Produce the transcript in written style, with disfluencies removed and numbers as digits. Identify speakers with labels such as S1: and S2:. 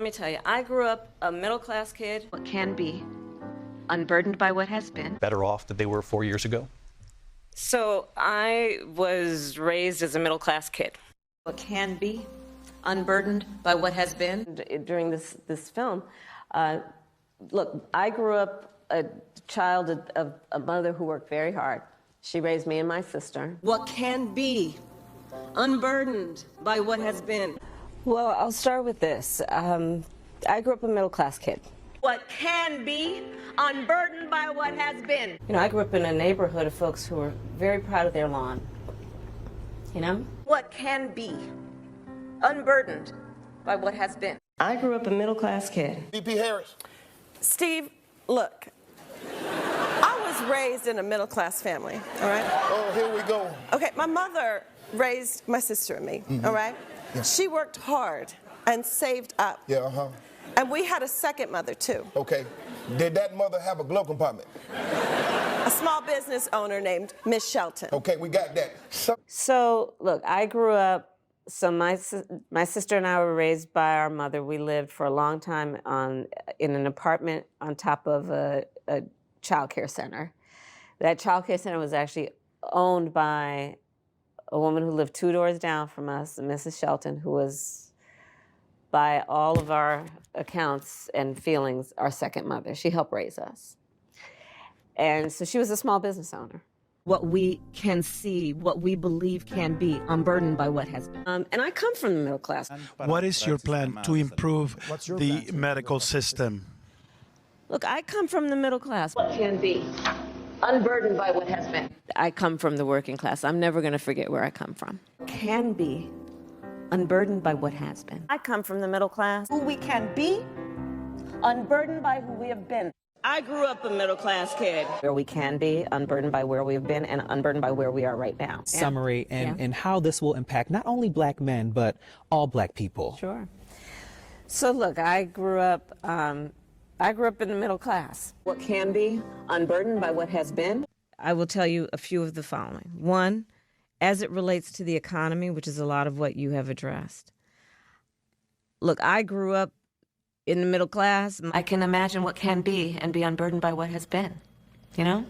S1: Let me tell you, I grew up a middle-class kid. What can be, unburdened by what has been.
S2: Better off than they were 4 years ago?
S1: So I was raised as a middle-class kid. What can be, unburdened by what has been. During this film, look, I grew up a child of a mother who worked very hard. She raised me and my sister. What can be, unburdened by what has been. Well, I'll start with this. I grew up a middle-class kid. What can be, unburdened by what has been. You know, I grew up in a neighborhood of folks who were very proud of their lawn. You know? What can be, unburdened by what has been. I grew up a middle-class kid.
S3: VP Harris.
S4: Steve, look, I was raised in a middle-class family, all right?
S3: Oh, here we go.
S4: Okay, my mother raised my sister and me, all right?
S3: Yeah.
S4: She worked hard and saved up.
S3: Yeah,
S4: And we had a second mother, too.
S3: Okay. Did that mother have a glove compartment?
S4: A small business owner named Miss Shelton.
S3: Okay, we got that.
S1: So, look, I grew up, so my sister and I were raised by our mother. We lived for a long time in an apartment on top of a child care center. That child care center was actually owned by a woman who lived 2 doors down from us, Mrs. Shelton, who was, by all of our accounts and feelings, our second mother. She helped raise us. And so she was a small business owner. What we can see, what we believe can be, unburdened by what has been. And I come from the middle class.
S5: What is your plan to improve the medical system?
S1: Look, I come from the middle class. What can be, unburdened by what has been. I come from the working class. I'm never going to forget where I come from. Can be, unburdened by what has been. I come from the middle class. Who we can be, unburdened by who we have been. I grew up a middle-class kid. Where we can be, unburdened by where we've been, and unburdened by where we are right now.
S6: Summary and how this will impact not only black men, but all black people.
S1: Sure. So look, I grew up in the middle class. What can be, unburdened by what has been. I will tell you a few of the following. One, as it relates to the economy, which is a lot of what you have addressed. Look, I grew up in the middle class. I can imagine what can be and be unburdened by what has been, you know?